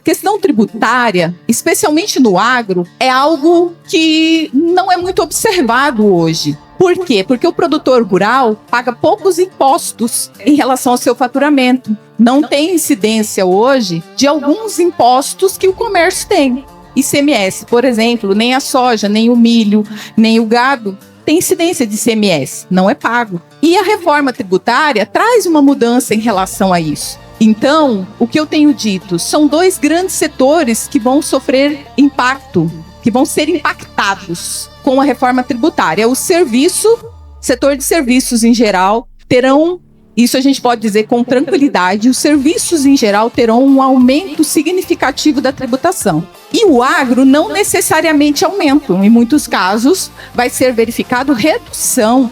questão tributária, especialmente no agro, é algo que não é muito observado hoje. Por quê? Porque o produtor rural paga poucos impostos em relação ao seu faturamento. Não tem incidência hoje de alguns impostos que o comércio tem. ICMS, por exemplo, nem a soja, nem o milho, nem o gado tem incidência de ICMS, não é pago. E a reforma tributária traz uma mudança em relação a isso. Então, o que eu tenho dito, são dois grandes setores que vão sofrer impacto, que vão ser impactados com a reforma tributária. O setor de serviços em geral, terão, isso a gente pode dizer com tranquilidade, os serviços em geral terão um aumento significativo da tributação. E o agro não necessariamente aumenta. Em muitos casos, vai ser verificado redução.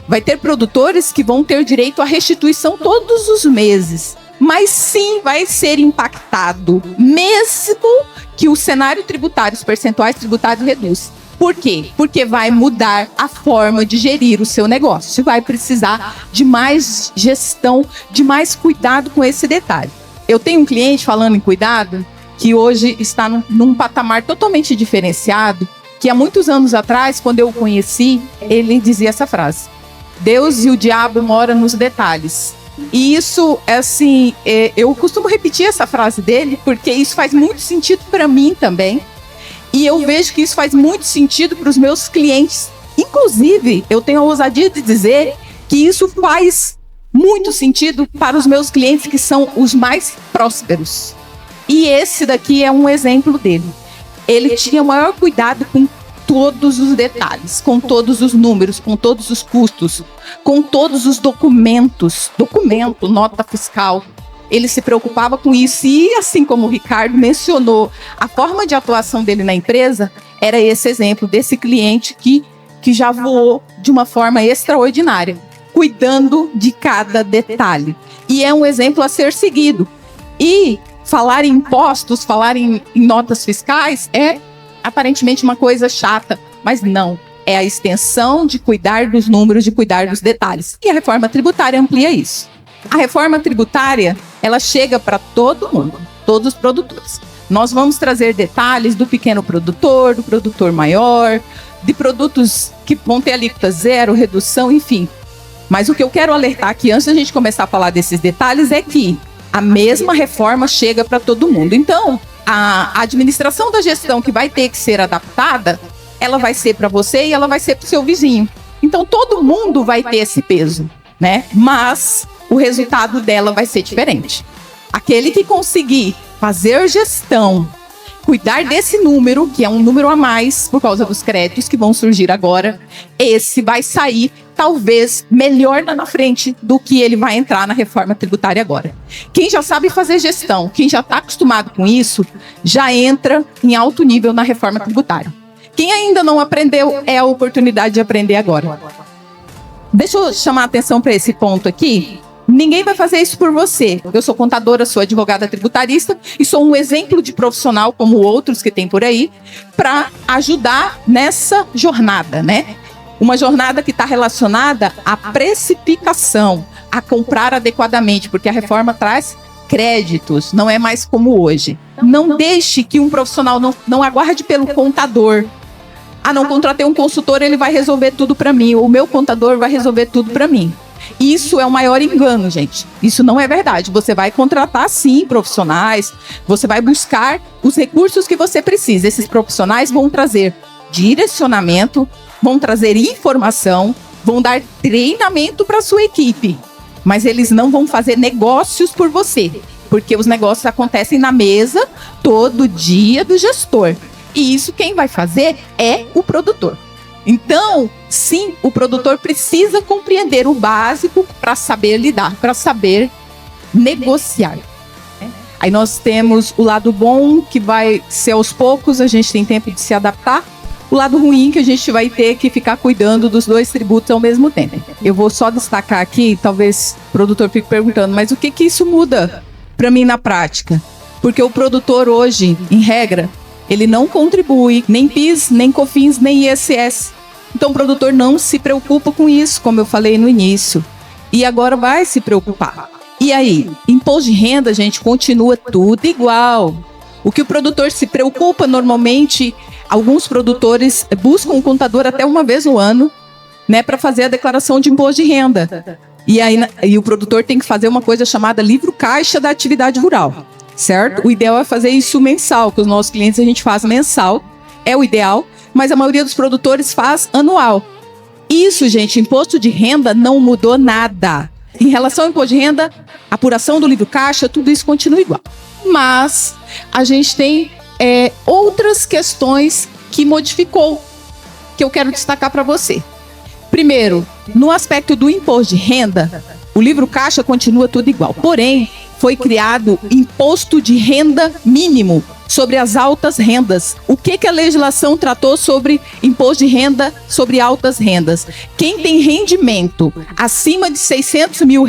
Vai ter produtores que vão ter direito à restituição todos os meses. Mas sim vai ser impactado, mesmo que o cenário tributário, os percentuais tributários reduz. Por quê? Porque vai mudar a forma de gerir o seu negócio. Vai precisar de mais gestão, de mais cuidado com esse detalhe. Eu tenho um cliente, falando em cuidado, que hoje está num patamar totalmente diferenciado, que há muitos anos atrás, quando eu o conheci, ele dizia essa frase: Deus e o diabo moram nos detalhes. E isso, assim, eu costumo repetir essa frase dele, porque isso faz muito sentido para mim também. E eu vejo que isso faz muito sentido para os meus clientes. Inclusive, eu tenho a ousadia de dizer que isso faz muito sentido para os meus clientes que são os mais prósperos. E esse daqui é um exemplo dele. Ele tinha o maior cuidado com todos os detalhes, com todos os números, com todos os custos, com todos os documentos, nota fiscal. Ele se preocupava com isso e, assim como o Ricardo mencionou, a forma de atuação dele na empresa era esse exemplo desse cliente que já voou de uma forma extraordinária, cuidando de cada detalhe. E é um exemplo a ser seguido. E falar em impostos, falar em notas fiscais é aparentemente uma coisa chata, mas não. É a extensão de cuidar dos números, de cuidar dos detalhes. E a reforma tributária amplia isso. A reforma tributária, ela chega para todo mundo, todos os produtores. Nós vamos trazer detalhes do pequeno produtor, do produtor maior, de produtos que vão ter alíquota zero, redução, enfim. Mas o que eu quero alertar aqui, antes da gente começar a falar desses detalhes, é que a mesma reforma chega para todo mundo. Então, a administração da gestão que vai ter que ser adaptada, ela vai ser para você e ela vai ser para o seu vizinho. Então, todo mundo vai ter esse peso, né? Mas o resultado dela vai ser diferente. Aquele que conseguir fazer gestão, cuidar desse número, que é um número a mais por causa dos créditos que vão surgir agora, esse vai sair talvez melhor lá na frente do que ele vai entrar na reforma tributária agora. Quem já sabe fazer gestão, quem já está acostumado com isso, já entra em alto nível na reforma tributária. Quem ainda não aprendeu, é a oportunidade de aprender agora. Deixa eu chamar a atenção para esse ponto aqui. Ninguém vai fazer isso por você. Eu sou contadora, sou advogada tributarista e sou um exemplo de profissional, como outros que tem por aí, para ajudar nessa jornada, né? Uma jornada que está relacionada à precificação, a comprar adequadamente, porque a reforma traz créditos, não é mais como hoje. Não deixe que um profissional não aguarde pelo contador. Não contratei um consultor, ele vai resolver tudo para mim. O meu contador vai resolver tudo para mim. Isso é o maior engano, gente. Isso não é verdade. Você vai contratar, sim, profissionais. Você vai buscar os recursos que você precisa. Esses profissionais vão trazer direcionamento, vão trazer informação, vão dar treinamento para a sua equipe. Mas eles não vão fazer negócios por você. Porque os negócios acontecem na mesa todo dia do gestor. E isso quem vai fazer é o produtor. Então, sim, o produtor precisa compreender o básico para saber lidar, para saber negociar. Aí nós temos o lado bom, que vai ser aos poucos, a gente tem tempo de se adaptar. O lado ruim, que a gente vai ter que ficar cuidando dos dois tributos ao mesmo tempo. Eu vou só destacar aqui, talvez o produtor fique perguntando, mas o que isso muda para mim na prática? Porque o produtor hoje, em regra, ele não contribui, nem PIS, nem COFINS, nem ISS. Então o produtor não se preocupa com isso, como eu falei no início. E agora vai se preocupar. E aí, imposto de renda, gente, continua tudo igual. O que o produtor se preocupa normalmente, alguns produtores buscam um contador até uma vez no ano, né, para fazer a declaração de imposto de renda. E aí o produtor tem que fazer uma coisa chamada livro caixa da atividade rural, certo? O ideal é fazer isso mensal, que os nossos clientes a gente faz mensal, é o ideal, mas a maioria dos produtores faz anual. Isso, gente, imposto de renda não mudou nada. Em relação ao imposto de renda, apuração do livro caixa, tudo isso continua igual. Mas a gente tem outras questões que modificou, que eu quero destacar para você. Primeiro, no aspecto do imposto de renda, o livro caixa continua tudo igual. Porém, foi criado imposto de renda mínimo sobre as altas rendas. O que a legislação tratou sobre imposto de renda sobre altas rendas? Quem tem rendimento acima de R$600 mil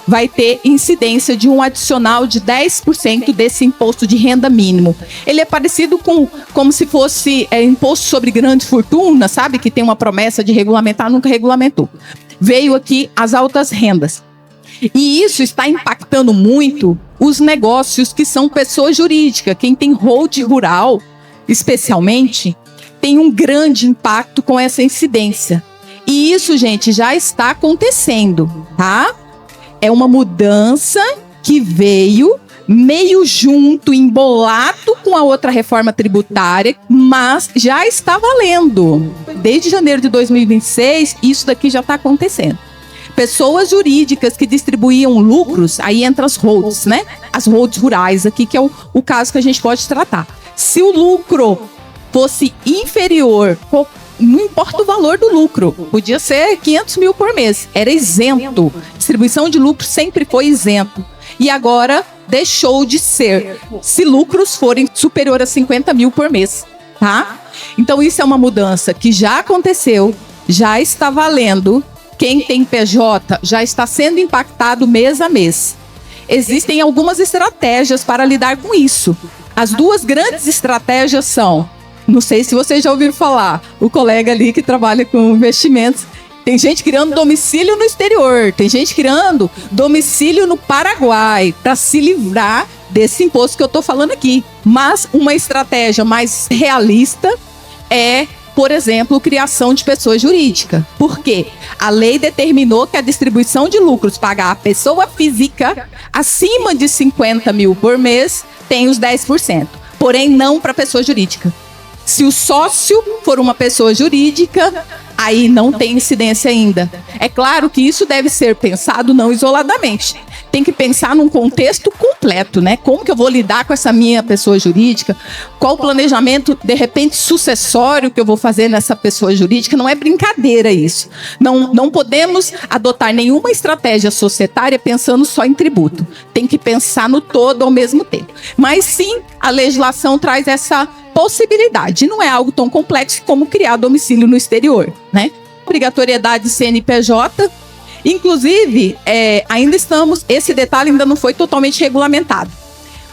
vai ter incidência de um adicional de 10% desse imposto de renda mínimo. Ele é parecido com como se fosse imposto sobre grande fortuna, sabe? Que tem uma promessa de regulamentar, nunca regulamentou. Veio aqui as altas rendas. E isso está impactando muito os negócios que são pessoa jurídica. Quem tem hold rural, especialmente, tem um grande impacto com essa incidência. E isso, gente, já está acontecendo, tá? É uma mudança que veio meio junto, embolado com a outra reforma tributária, mas já está valendo. Desde janeiro de 2026, isso daqui já está acontecendo. Pessoas jurídicas que distribuíam lucros, aí entra as holds, né? As holds rurais aqui, que é o caso que a gente pode tratar. Se o lucro fosse inferior, não importa o valor do lucro, podia ser 500 mil por mês, era isento. Distribuição de lucro sempre foi isento. E agora deixou de ser, se lucros forem superior a 50 mil por mês, tá? Então isso é uma mudança que já aconteceu, já está valendo. Quem tem PJ já está sendo impactado mês a mês. Existem algumas estratégias para lidar com isso. As duas grandes estratégias são, não sei se vocês já ouviram falar, o colega ali que trabalha com investimentos, tem gente criando domicílio no exterior, tem gente criando domicílio no Paraguai, para se livrar desse imposto que eu estou falando aqui. Mas uma estratégia mais realista é, por exemplo, criação de pessoa jurídica. Por quê? A lei determinou que a distribuição de lucros paga a pessoa física acima de 50 mil por mês tem os 10%. Porém, não para pessoa jurídica. Se o sócio for uma pessoa jurídica, aí não tem incidência ainda. É claro que isso deve ser pensado não isoladamente. Tem que pensar num contexto completo, né? Como que eu vou lidar com essa minha pessoa jurídica? Qual o planejamento, de repente, sucessório que eu vou fazer nessa pessoa jurídica? Não é brincadeira isso. Não podemos adotar nenhuma estratégia societária pensando só em tributo. Tem que pensar no todo ao mesmo tempo. Mas sim, a legislação traz essa possibilidade. Não é algo tão complexo como criar domicílio no exterior, né? Obrigatoriedade de CNPJ. Inclusive, esse detalhe ainda não foi totalmente regulamentado.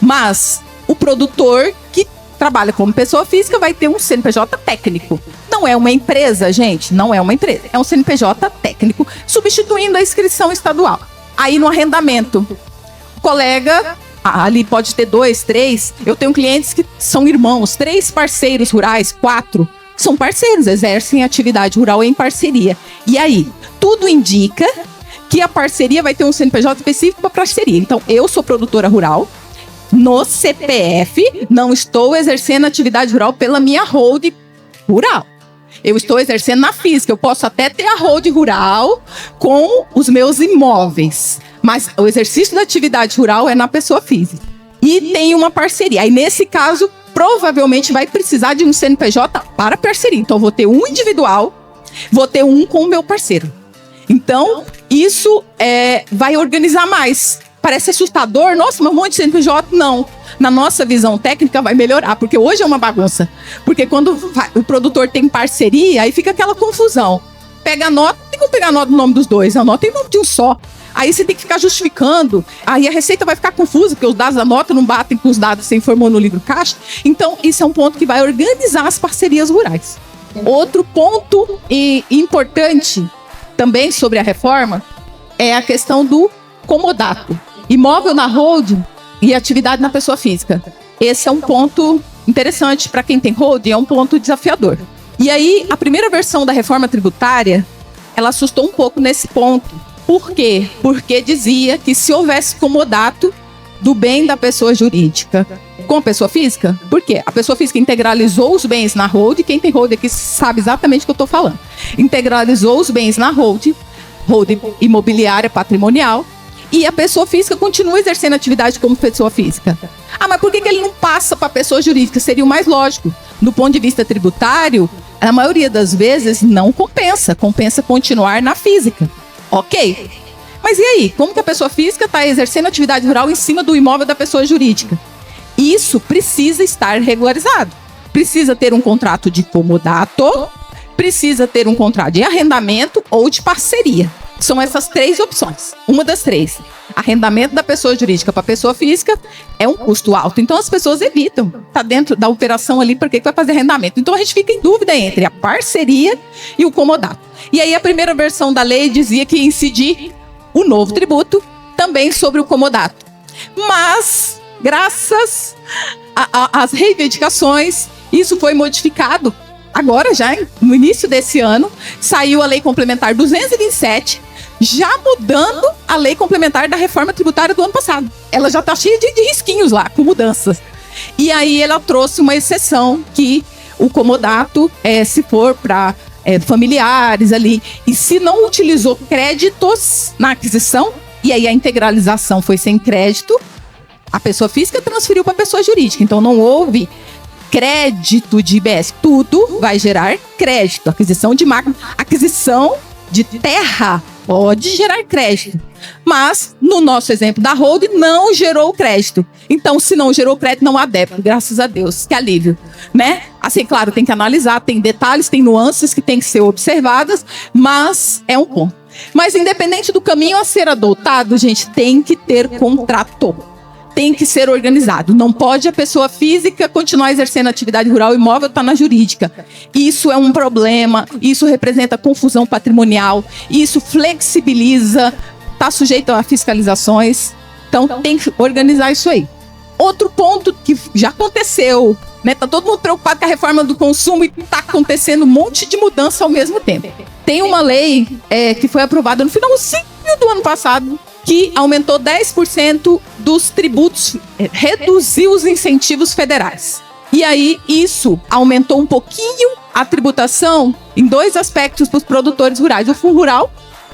Mas o produtor que trabalha como pessoa física vai ter um CNPJ técnico. Não é uma empresa, gente, não é uma empresa. É um CNPJ técnico, substituindo a inscrição estadual. Aí no arrendamento, o colega, ali pode ter 2, 3. Eu tenho clientes que são irmãos, 3 parceiros rurais, 4. São parceiros, exercem atividade rural em parceria. E aí, tudo indica que a parceria vai ter um CNPJ específico para parceria. Então, eu sou produtora rural, no CPF, não estou exercendo atividade rural pela minha hold rural. Eu estou exercendo na física. Eu posso até ter a hold rural com os meus imóveis, mas o exercício da atividade rural é na pessoa física. E tem uma parceria. Aí, nesse caso, provavelmente vai precisar de um CNPJ para parceria. Então, eu vou ter um individual, vou ter um com o meu parceiro. Então, isso vai organizar mais. Parece assustador. Nossa, mas um monte de CNPJ. Não. Na nossa visão técnica, vai melhorar. Porque hoje é uma bagunça. Porque quando o produtor tem parceria, aí fica aquela confusão. Pega a nota, tem como pegar a nota no nome dos dois. A nota tem nome de um só. Aí você tem que ficar justificando. Aí a receita vai ficar confusa, porque os dados da nota não batem com os dados que você informou no livro caixa. Então, isso é um ponto que vai organizar as parcerias rurais. Outro ponto importante também sobre a reforma é a questão do comodato. Imóvel na holding e atividade na pessoa física. esse é um ponto interessante para quem tem holding, é um ponto desafiador. E aí, a primeira versão da reforma tributária, ela assustou um pouco nesse ponto. Por quê? Porque dizia que se houvesse comodato do bem da pessoa jurídica com a pessoa física, por quê? A pessoa física integralizou os bens na holding, quem tem holding aqui sabe exatamente o que eu estou falando. Integralizou os bens na holding imobiliária patrimonial, e a pessoa física continua exercendo atividade como pessoa física. Ah, mas por que ele não passa para a pessoa jurídica? Seria o mais lógico. Do ponto de vista tributário, a maioria das vezes não compensa. Compensa continuar na física. Ok. Mas e aí? Como que a pessoa física está exercendo atividade rural em cima do imóvel da pessoa jurídica? Isso precisa estar regularizado. Precisa ter um contrato de comodato, precisa ter um contrato de arrendamento ou de parceria. São essas três opções. Uma das três. Arrendamento da pessoa jurídica para a pessoa física é um custo alto. Então as pessoas evitam. Está dentro da operação ali, por que vai fazer arrendamento? Então a gente fica em dúvida entre a parceria e o comodato. E aí a primeira versão da lei dizia que ia incidir o novo tributo também sobre o comodato. Mas, graças às reivindicações, isso foi modificado. Agora, já no início desse ano, saiu a Lei Complementar 227, já mudando a Lei Complementar da Reforma Tributária do ano passado. Ela já está cheia de risquinhos lá, com mudanças. E aí ela trouxe uma exceção que o comodato, se for para familiares ali, e se não utilizou créditos na aquisição, e aí a integralização foi sem crédito, a pessoa física transferiu para a pessoa jurídica. Então não houve crédito de IBS, tudo vai gerar crédito. Aquisição de máquina, aquisição de terra pode gerar crédito. Mas, no nosso exemplo da holding, não gerou crédito. Então, se não gerou crédito, não há débito. Graças a Deus, que alívio, né? Assim, claro, tem que analisar, tem detalhes, tem nuances que tem que ser observadas, mas é um ponto. Mas, independente do caminho a ser adotado, gente, tem que ter contrato. Tem que ser organizado. Não pode a pessoa física continuar exercendo atividade rural, imóvel está na jurídica. Isso é um problema, isso representa confusão patrimonial, isso flexibiliza, está sujeito a fiscalizações. Então tem que organizar isso aí. Outro ponto que já aconteceu, né? Tá todo mundo preocupado com a reforma do consumo e está acontecendo um monte de mudança ao mesmo tempo. Tem uma lei que foi aprovada no finalzinho do ano passado, que aumentou 10% dos tributos, reduziu os incentivos federais. E aí, isso aumentou um pouquinho a tributação em dois aspectos para os produtores rurais. O Fundo Rural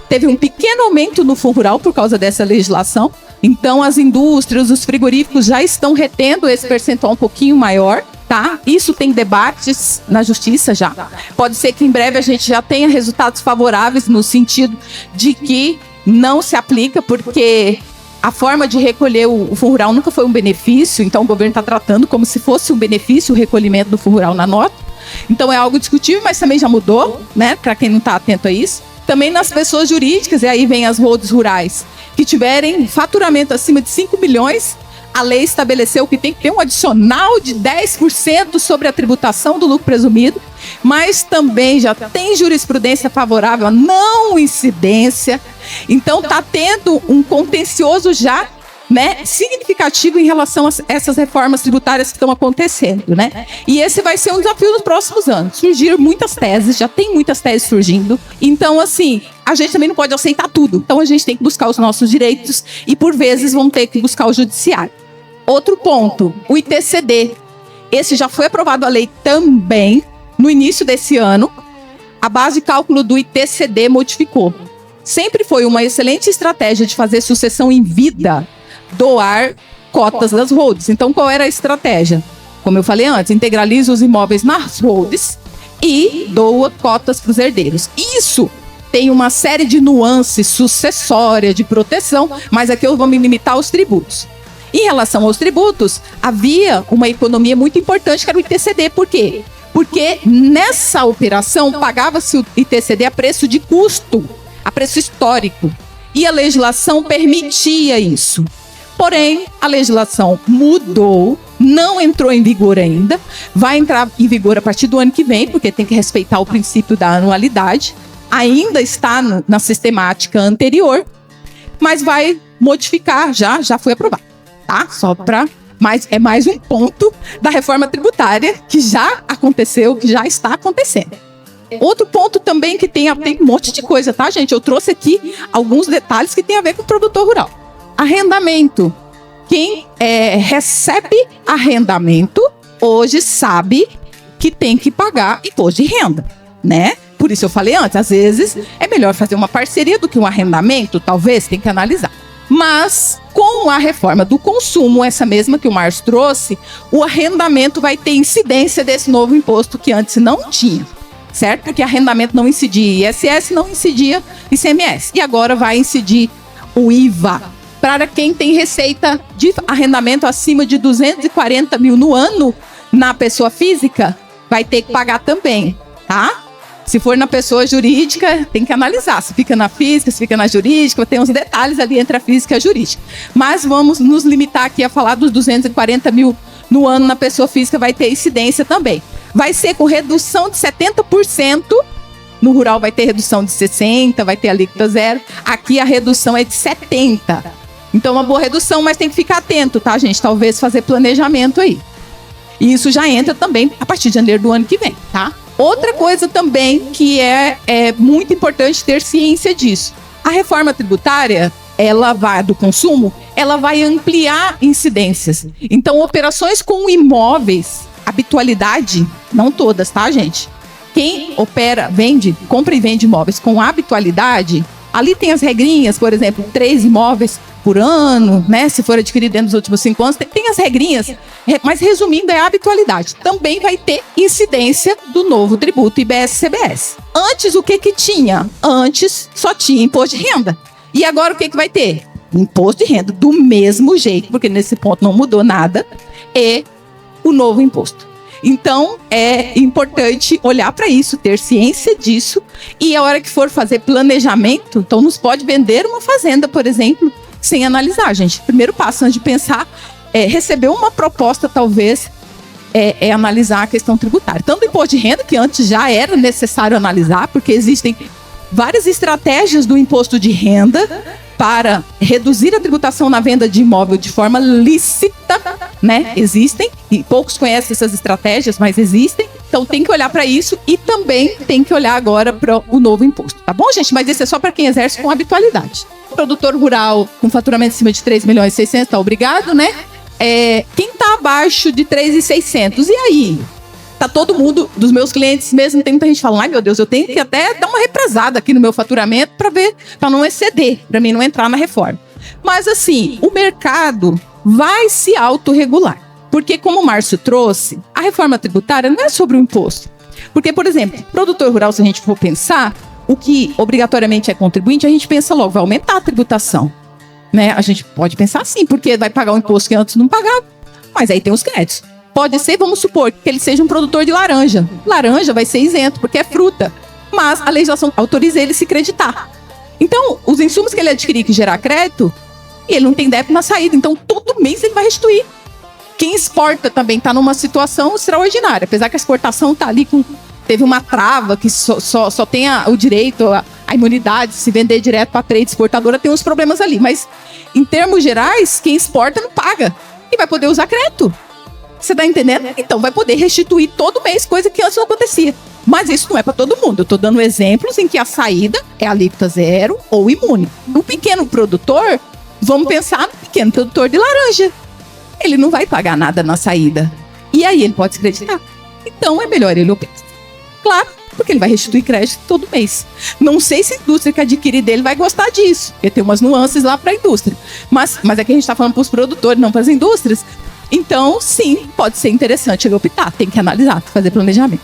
teve um pequeno aumento no Fundo Rural por causa dessa legislação. Então, as indústrias, os frigoríficos já estão retendo esse percentual um pouquinho maior, tá? Isso tem debates na justiça já. Pode ser que em breve a gente já tenha resultados favoráveis no sentido de que não se aplica, porque a forma de recolher o Fundo Rural nunca foi um benefício, então o governo está tratando como se fosse um benefício o recolhimento do Fundo Rural na nota. Então é algo discutível, mas também já mudou, né? Para quem não está atento a isso. Também nas pessoas jurídicas, e aí vem as holdings rurais, que tiverem faturamento acima de 5 milhões, a lei estabeleceu que tem que ter um adicional de 10% sobre a tributação do lucro presumido, mas também já tem jurisprudência favorável a não incidência. Então está tendo um contencioso já, né, significativo em relação a essas reformas tributárias que estão acontecendo, né? E esse vai ser um desafio nos próximos anos. Surgiram muitas teses, já tem muitas teses surgindo. Então, assim, a gente também não pode aceitar tudo. Então a gente tem que buscar os nossos direitos e, por vezes, vão ter que buscar o judiciário. Outro ponto, o ITCD. Esse já foi aprovado a lei também no início desse ano. A base de cálculo do ITCD modificou. Sempre foi uma excelente estratégia de fazer sucessão em vida, doar cotas das holdings. Então, qual era a estratégia? Como eu falei antes, integraliza os imóveis nas holdings e doa cotas para os herdeiros. Isso tem uma série de nuances sucessórias de proteção, mas aqui eu vou me limitar aos tributos. Em relação aos tributos, havia uma economia muito importante que era o ITCD. Por quê? Porque nessa operação pagava-se o ITCD a preço de custo, a preço histórico. E a legislação permitia isso. Porém, a legislação mudou, não entrou em vigor ainda, vai entrar em vigor a partir do ano que vem, porque tem que respeitar o princípio da anualidade. Ainda está na sistemática anterior, mas vai modificar, já foi aprovado. Tá? Só para Mas é mais um ponto da reforma tributária que já aconteceu, que já está acontecendo. Outro ponto também que tem um monte de coisa, tá, gente? Eu trouxe aqui alguns detalhes que tem a ver com o produtor rural. Arrendamento. Quem recebe arrendamento hoje sabe que tem que pagar imposto de renda, né? Por isso eu falei antes, às vezes é melhor fazer uma parceria do que um arrendamento, talvez, tem que analisar. Mas com a reforma do consumo, essa mesma que o Márcio trouxe, o arrendamento vai ter incidência desse novo imposto que antes não tinha, certo? Porque arrendamento não incidia ISS, não incidia ICMS. E agora vai incidir o IVA. Para quem tem receita de arrendamento acima de 240 mil no ano, na pessoa física, vai ter que pagar também, tá? Se for na pessoa jurídica, tem que analisar. Se fica na física, se fica na jurídica, tem uns detalhes ali entre a física e a jurídica. Mas vamos nos limitar aqui a falar dos 240 mil no ano na pessoa física, vai ter incidência também. Vai ser com redução de 70%. No rural vai ter redução de 60%, vai ter alíquota zero. Aqui a redução é de 70%. Então uma boa redução, mas tem que ficar atento, tá, gente? Talvez fazer planejamento aí. E isso já entra também a partir de janeiro do ano que vem, tá? Outra coisa também que é muito importante ter ciência disso. A reforma tributária, do consumo, ela vai ampliar incidências. Então, operações com imóveis, habitualidade, não todas, tá, gente? Quem compra e vende imóveis com habitualidade, ali tem as regrinhas, por exemplo, 3 imóveis por ano, né? Se for adquirido dentro dos últimos 5 anos, tem as regrinhas. Mas resumindo, é a habitualidade. Também vai ter incidência do novo tributo IBS-CBS. Antes, o que tinha? Antes, só tinha imposto de renda. E agora, o que vai ter? Imposto de renda, do mesmo jeito, porque nesse ponto não mudou nada, e o novo imposto. Então, é importante olhar para isso, ter ciência disso, e a hora que for fazer planejamento, então não se pode vender uma fazenda, por exemplo, sem analisar, gente. Primeiro passo, antes de pensar, receber uma proposta, talvez, analisar a questão tributária. Tanto o imposto de renda, que antes já era necessário analisar, porque existem várias estratégias do imposto de renda para reduzir a tributação na venda de imóvel de forma lícita, né? Existem, e poucos conhecem essas estratégias, mas existem. Então tem que olhar para isso e também tem que olhar agora para o novo imposto, tá bom, gente? Mas esse é só para quem exerce com habitualidade. Produtor rural com faturamento acima de 3 milhões e 600, tá obrigado, né? Quem tá abaixo de 3.600, e aí? Tá todo mundo, dos meus clientes mesmo, tem muita gente falando, ai meu Deus, eu tenho que até dar uma represada aqui no meu faturamento para não exceder, para mim não entrar na reforma. Mas assim, o mercado vai se autorregular. Porque como o Márcio trouxe, a reforma tributária não é sobre o imposto. Porque, por exemplo, produtor rural, se a gente for pensar, o que obrigatoriamente é contribuinte, a gente pensa logo, vai aumentar a tributação. Né? A gente pode pensar assim, porque vai pagar um imposto que antes não pagava. Mas aí tem os créditos. Pode ser, vamos supor, que ele seja um produtor de laranja. Laranja vai ser isento, porque é fruta. Mas a legislação autoriza ele a se creditar. Então, os insumos que ele adquirir que gerar crédito, ele não tem débito na saída. Então, todo mês ele vai restituir. Quem exporta também está numa situação extraordinária. Apesar que a exportação está ali teve uma trava que só tem o direito, a imunidade, se vender direto para a trade exportadora, tem uns problemas ali. Mas, em termos gerais, quem exporta não paga. E vai poder usar crédito. Você tá entendendo? Então vai poder restituir todo mês, coisa que antes não acontecia. Mas isso não é para todo mundo. Eu tô dando exemplos em que a saída é alíquota zero ou imune. O pequeno produtor, vamos pensar no pequeno produtor de laranja. Ele não vai pagar nada na saída. E aí ele pode se creditar. Então é melhor ele optar. Claro, porque ele vai restituir crédito todo mês. Não sei se a indústria que adquirir dele vai gostar disso. Porque tem umas nuances lá para a indústria. Mas é que a gente tá falando para os produtores, não para as indústrias. Então, sim, pode ser interessante ele optar. Tem que analisar, fazer planejamento.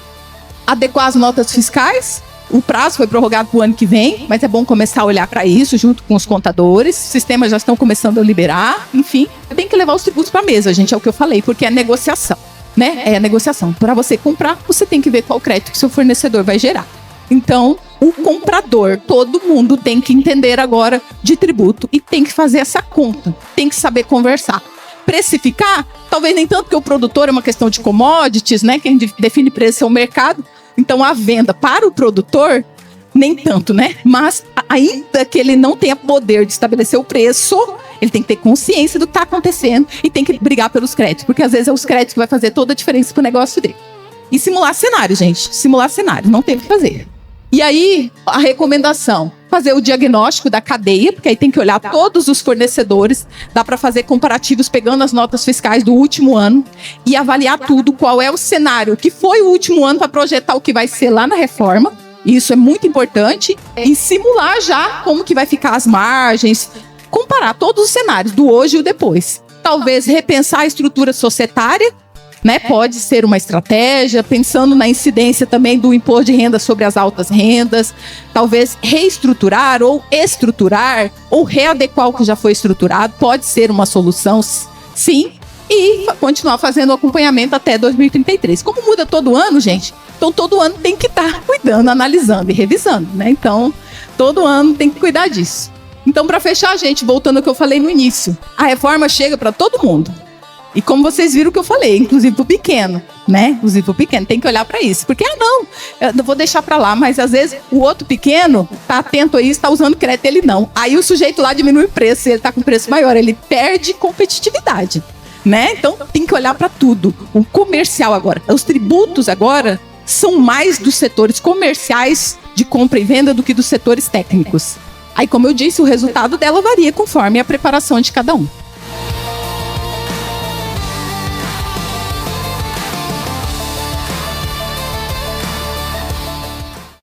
Adequar as notas fiscais. O prazo foi prorrogado para o ano que vem, mas é bom começar a olhar para isso junto com os contadores. Os sistemas já estão começando a liberar. Enfim, tem que levar os tributos para a mesa, gente, é o que eu falei, porque é negociação, né? É a negociação. Para você comprar, você tem que ver qual crédito que seu fornecedor vai gerar. Então, o comprador, todo mundo tem que entender agora de tributo e tem que fazer essa conta. Tem que saber conversar. Precificar, talvez nem tanto, porque o produtor é uma questão de commodities, né? Quem define preço é o mercado. Então, a venda para o produtor, nem tanto, né? Mas, ainda que ele não tenha poder de estabelecer o preço, Ele tem que ter consciência do que está acontecendo e tem que brigar pelos créditos, porque às vezes é os créditos que vai fazer toda a diferença pro negócio dele. E simular cenário, gente. Simular cenário, não tem o que fazer. E aí, a recomendação, fazer o diagnóstico da cadeia, porque aí tem que olhar todos os fornecedores, dá para fazer comparativos pegando as notas fiscais do último ano e avaliar tudo, qual é o cenário que foi o último ano para projetar o que vai ser lá na reforma. Isso é muito importante. E simular já como que vai ficar as margens, comparar todos os cenários, do hoje e o depois. Talvez repensar a estrutura societária, né? Pode ser uma estratégia, pensando na incidência também do imposto de renda sobre as altas rendas, talvez reestruturar ou estruturar, ou readequar o que já foi estruturado, pode ser uma solução, sim, e continuar fazendo o acompanhamento até 2033. Como muda todo ano, gente, então todo ano tem que estar cuidando, analisando e revisando, né? Então, todo ano tem que cuidar disso. Então, para fechar, gente, voltando ao que eu falei no início, a reforma chega para todo mundo. E como vocês viram o que eu falei, inclusive pro pequeno, né? Inclusive pro pequeno, tem que olhar para isso. Porque, eu vou deixar para lá, mas às vezes o outro pequeno tá atento a isso, tá usando crédito, ele não. Aí o sujeito lá diminui o preço, ele tá com preço maior, ele perde competitividade, né? Então tem que olhar para tudo. O comercial agora, os tributos agora são mais dos setores comerciais de compra e venda do que dos setores técnicos. Aí, como eu disse, o resultado dela varia conforme a preparação de cada um.